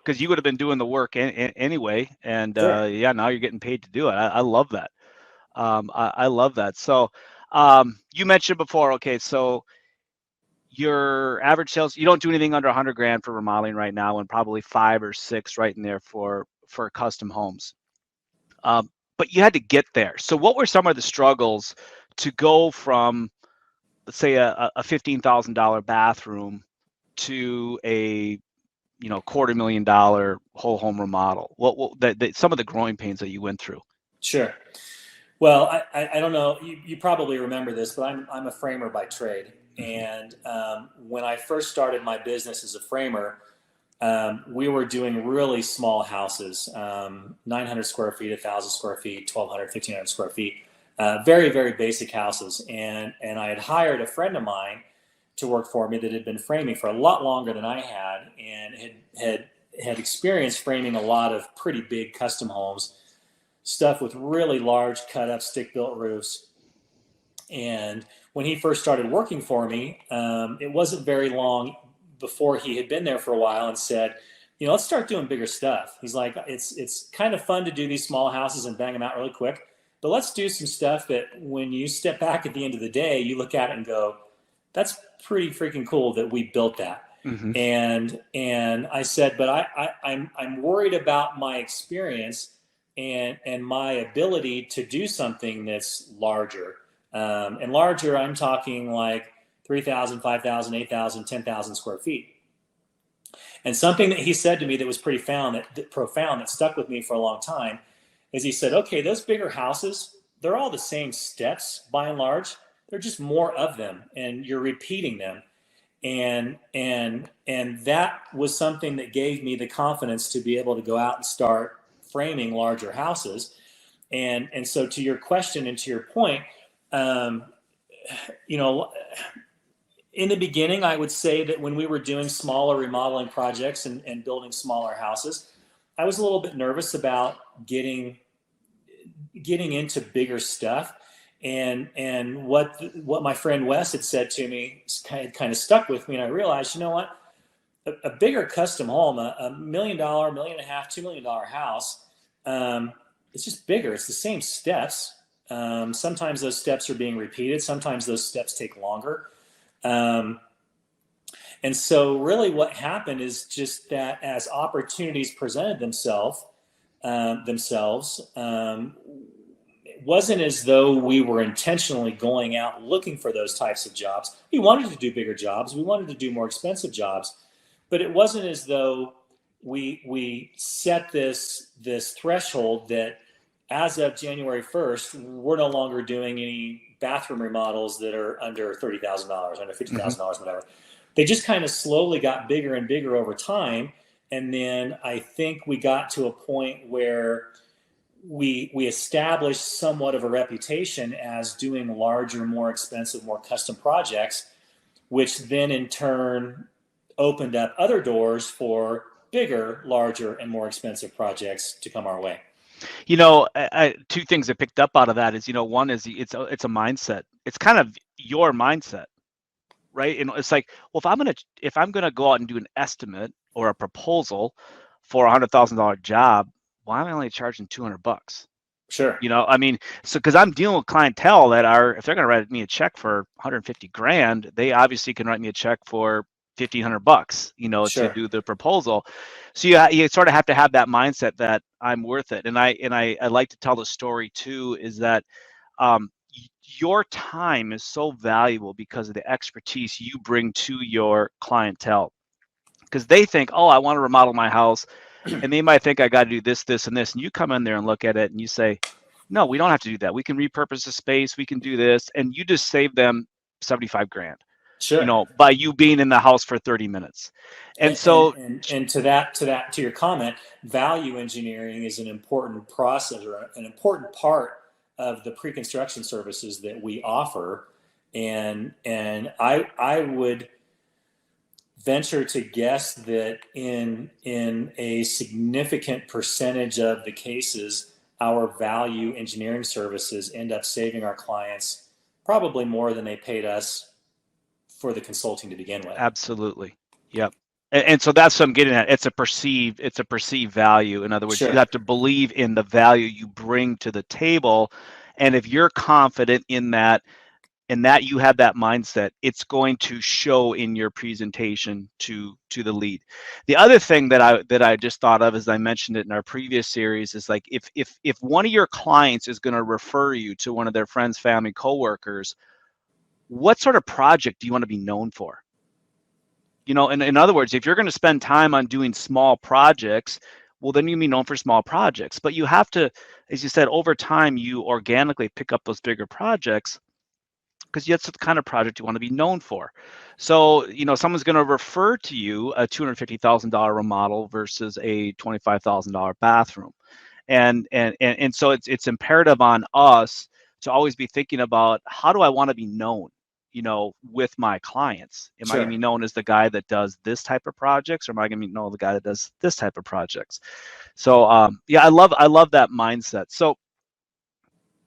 because you would have been doing the work anyway. And Sure. yeah, now you're getting paid to do it. I love that. I love that. So you mentioned before, okay, so your average sales, you don't do anything under 100 grand for remodeling right now, and probably 5 or 6 right in there for custom homes. Um, but you had to get there. So what were some of the struggles to go from, let's say, a $15,000 bathroom to a $250,000 whole home remodel? What some of the growing pains that you went through? Sure. Well, I don't know. You probably remember this, but I'm a framer by trade. Hmm. And when I first started my business as a framer, we were doing really small houses, 900 square feet, 1,000 square feet, 1,200, 1,500 square feet, very, very basic houses. And I had hired a friend of mine to work for me that had been framing for a lot longer than I had, and had experienced framing a lot of pretty big custom homes, stuff with really large cut up stick built roofs. And when he first started working for me, it wasn't very long before he had been there for a while and said, let's start doing bigger stuff. He's like, it's kind of fun to do these small houses and bang them out really quick, but let's do some stuff that when you step back at the end of the day, you look at it and go, that's pretty freaking cool that we built that. Hmm. And I said, but I'm worried about my experience and my ability to do something that's larger. And larger, I'm talking like 3,000, 5,000, 8,000, 10,000 square feet. And something that he said to me that was pretty profound, that stuck with me for a long time, is he said, okay, those bigger houses, they're all the same steps by and large. They're just more of them, and you're repeating them. And that was something that gave me the confidence to be able to go out and start framing larger houses. And so to your question and to your point, um, you know, in the beginning, I would say that when we were doing smaller remodeling projects and building smaller houses, I was a little bit nervous about getting into bigger stuff. And what my friend Wes had said to me kind of stuck with me, and I realized, you know what, a bigger custom home, a $1 million, $1.5 million, $2 million house, it's just bigger. It's the same steps. Sometimes those steps are being repeated. Sometimes those steps take longer. Um, and so, really, what happened is just that as opportunities presented themselves, it wasn't as though we were intentionally going out looking for those types of jobs. We wanted to do bigger jobs. We wanted to do more expensive jobs, but it wasn't as though we set this threshold that as of January 1st, we're no longer doing any bathroom remodels that are under $30,000, under Hmm. $50,000, whatever. They just kind of slowly got bigger and bigger over time. And then I think we got to a point where we established somewhat of a reputation as doing larger, more expensive, more custom projects, which then in turn opened up other doors for bigger, larger, and more expensive projects to come our way. Two things I picked up out of that is, one is it's a mindset. It's kind of your mindset, right? And it's like, well, if I'm gonna go out and do an estimate or a proposal for $100,000 job, why am I only charging $200? Sure. I mean, so because I'm dealing with clientele that are, if they're going to write me a check for 150 grand, they obviously can write me a check for $1,500, to Sure. do the proposal. So you sort of have to have that mindset that I'm worth it. And I like to tell the story too, is that um, your time is so valuable because of the expertise you bring to your clientele. Because they think, oh, I want to remodel my house, and they might think I got to do this, this, and this. And you come in there and look at it and you say, no, we don't have to do that. We can repurpose the space. We can do this. And you just save them 75 grand, Sure. by you being in the house for 30 minutes. And And, and so, and and to your comment, value engineering is an important process or an important part of the pre-construction services that we offer. And I would venture to guess that in a significant percentage of the cases, our value engineering services end up saving our clients probably more than they paid us for the consulting to begin with. absolutely. Yep. And so that's what I'm getting at. It's a perceived value. In other words, you Sure. have to believe in the value you bring to the table. And if you're confident in that, and that you have that mindset, it's going to show in your presentation to the lead. The other thing that I just thought of, as I mentioned it in our previous series, is like if one of your clients is going to refer you to one of their friends, family, coworkers, what sort of project do you want to be known for? You know, in other words, if you're going to spend time on doing small projects, well, then you be known for small projects. But you have to, as you said, over time, you organically pick up those bigger projects because that's the kind of project you want to be known for. So, you know, someone's going to refer to you a $250,000 remodel versus a $25,000 bathroom. And so it's imperative on us to always be thinking about, how do I want to be known, you know, with my clients? Am I going to Sure. be known as the guy that does this type of projects, or am I going to be known as the guy that does this type of projects? So yeah, I love that mindset. So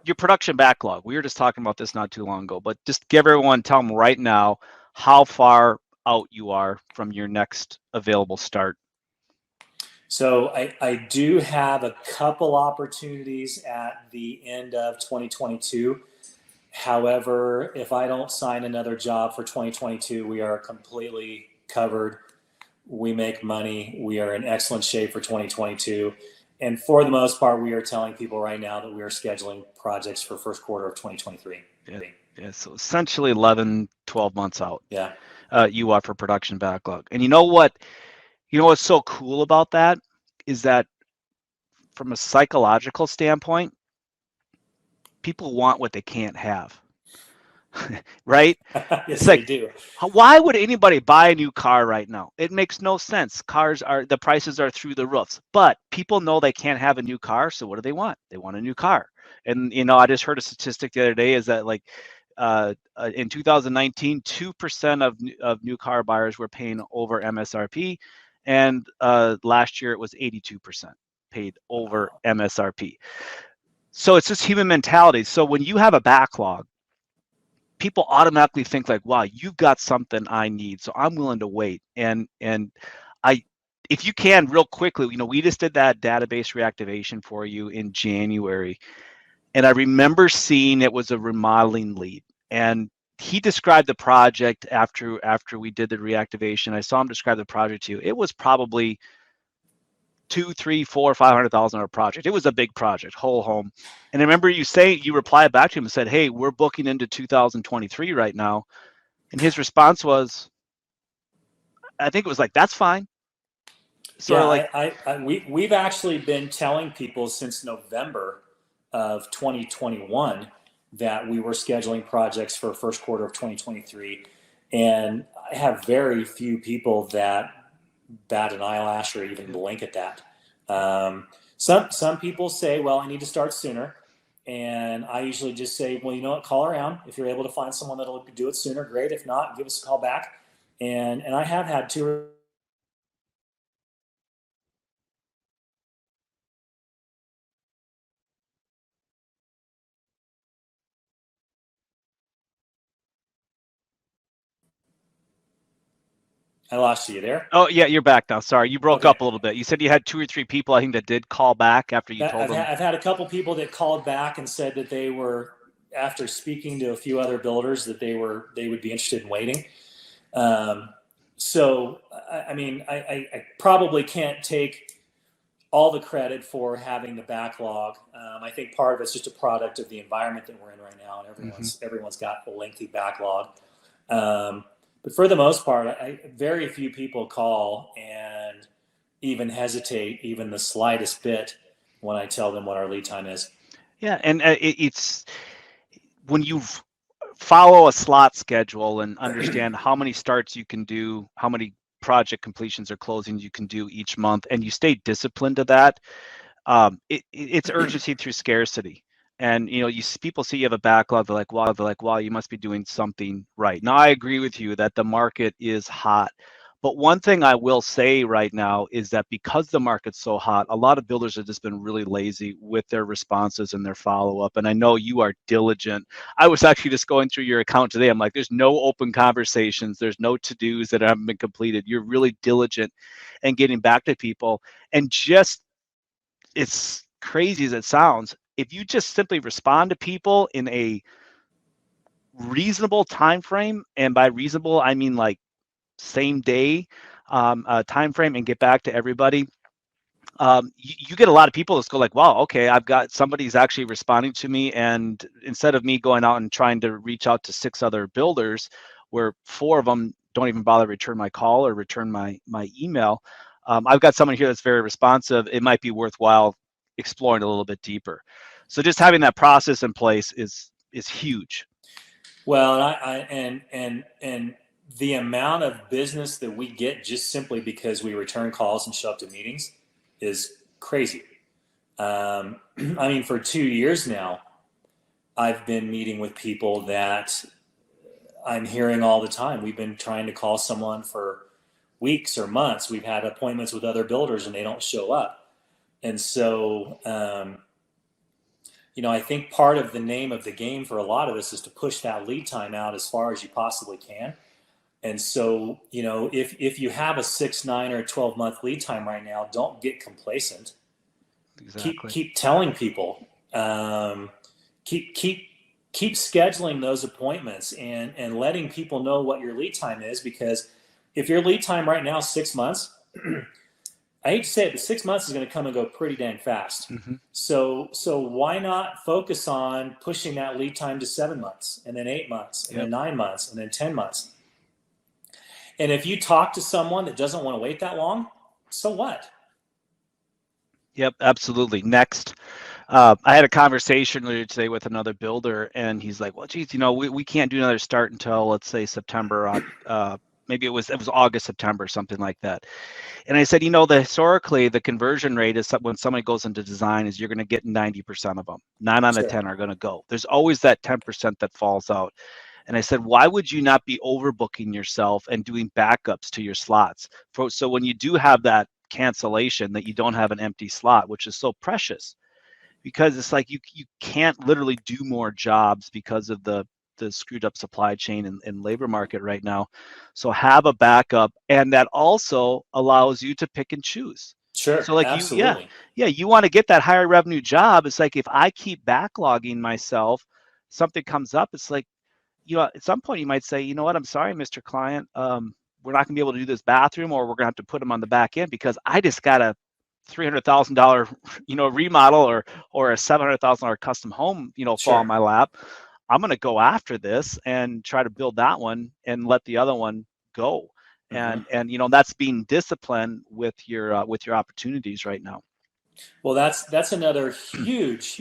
your production backlog, we were just talking about this not too long ago, but just give everyone, tell them right now how far out you are from your next available start. So I do have a couple opportunities at the end of 2022. However, if I don't sign another job for 2022, we are completely covered. We make money. We are in excellent shape for 2022. And for the most part, we are telling people right now that we are scheduling projects for first quarter of 2023. Yeah, yeah, so essentially 11, 12 months out, Yeah. you are for production backlog. And you know what's so cool about that is that from a psychological standpoint, people want what they can't have. Right? Yes, It's they like, do. why would anybody buy a new car right now? It makes no sense. The prices are through the roofs, but people know they can't have a new car. So what do they want? They want a new car. And, you know, I just heard a statistic the other day is that, like, in 2019, 2% of new car buyers were paying over MSRP. And last year it was 82% paid over MSRP. So it's just human mentality. So when you have a backlog, people automatically think like, wow, you've got something I need, so I'm willing to wait. And I if you can, real quickly, you know, we just did that database reactivation for you in January, and I remember seeing it was a remodeling lead, and he described the project after we did the reactivation. I saw him describe the project to you. It was probably two, three, four, $500,000 project. It was a big project, whole home. And I remember you replied back to him and said, "Hey, we're booking into 2023 right now." And his response was, I think it was like, "That's fine." Sort Yeah, of like, we've actually been telling people since November of 2021 that we were scheduling projects for first quarter of 2023, and I have very few people that bat an eyelash or even blink at that. Some people say, "Well, I need to start sooner," and I usually just say, "Well, you know what? Call around. If you're able to find someone that'll do it sooner, great. If not, give us a call back." And I have had two. I lost you there. "Oh yeah, you're back now. Sorry, you broke Okay. up a little bit. You said you had two or three people, I think, that did call back after you told them." I've had a couple people that called back and said that they were, after speaking to a few other builders, that they would be interested in waiting. Um, so I mean, I probably can't take all the credit for having the backlog. I think part of it's just a product of the environment that we're in right now, and Mm-hmm. everyone's got a lengthy backlog. Um, but for the most part, very few people call and even hesitate even the slightest bit when I tell them what our lead time is. Yeah, and it's when you follow a slot schedule and understand how many starts you can do, how many project completions or closings you can do each month, and you stay disciplined to that. It's urgency through scarcity. And you know, people see you have a backlog, they're like, wow, you must be doing something right. Now I agree with you that the market is hot, But one thing I will say right now is that because the market's so hot, a lot of builders have just been really lazy with their responses and their follow-up. And I know you are diligent. I was actually just going through your account today. I'm like, there's no open conversations. There's no to-dos that haven't been completed. You're really diligent in getting back to people. And just, it's crazy as it sounds, if you just simply respond to people in a reasonable time frame, and by reasonable, I mean like same day time frame, and get back to everybody, you get a lot of people that go like, wow, okay, I've got somebody's actually responding to me. And instead of me going out and trying to reach out to 6 other builders where 4 of them don't even bother to return my call or return my email, I've got someone here that's very responsive. It might be worthwhile exploring a little bit deeper. So just having that process in place is huge. Well, and the amount of business that we get just simply because we return calls and show up to meetings is crazy. I mean, for 2 years now, I've been meeting with people that I'm hearing all the time. We've been trying to call someone for weeks or months. We've had appointments with other builders and they don't show up. And so, I think part of the name of the game for a lot of us is to push that lead time out as far as you possibly can. And so, if you have a 6, 9, or 12-month lead time right now, don't get complacent. Exactly. Keep telling people. Keep scheduling those appointments and letting people know what your lead time is. Because if your lead time right now is 6 months, I hate to say it, but 6 months is going to come and go pretty dang fast. Mm-hmm. So why not focus on pushing that lead time to 7 months, and then 8 months, and then 9 months, and then 10 months? And if you talk to someone that doesn't want to wait that long, so what? Yep, absolutely. Next. I had a conversation earlier today with another builder, and he's like, well, geez, we can't do another start until, let's say, September, maybe it was August, September, something like that. And I said, historically, the conversion rate is when somebody goes into design is you're going to get 90% of them. 9 out of 10 are going to go. There's always that 10% that falls out. And I said, why would you not be overbooking yourself and doing backups to your slots? So when you do have that cancellation, that you don't have an empty slot, which is so precious, because it's like you can't literally do more jobs because of the screwed up supply chain and labor market right now. So have a backup, and that also allows you to pick and choose. Sure, So like absolutely. you want to get that higher revenue job. It's like if I keep backlogging myself, something comes up. It's like, at some point you might say, you know what, I'm sorry, Mr. Client, we're not gonna be able to do this bathroom, or we're gonna have to put them on the back end because I just got a $300,000 remodel or a $700,000 custom home fall on my lap. I'm going to go after this and try to build that one and let the other one go. And that's being disciplined with your opportunities right now. Well, that's another huge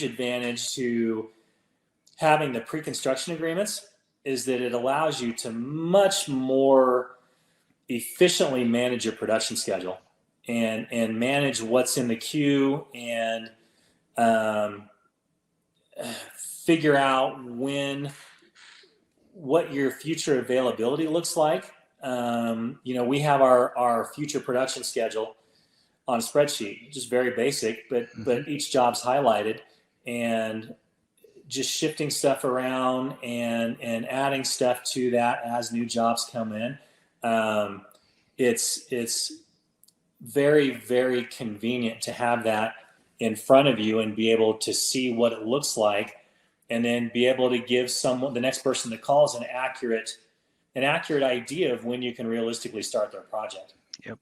advantage to having the pre-construction agreements, is that it allows you to much more efficiently manage your production schedule and manage what's in the queue, and figure out what your future availability looks like. We have our future production schedule on a spreadsheet, just very basic, but each job's highlighted, and just shifting stuff around and adding stuff to that as new jobs come in. It's very, very convenient to have that in front of you and be able to see what it looks like, and then be able to give the next person that calls, an accurate idea of when you can realistically start their project. Yep.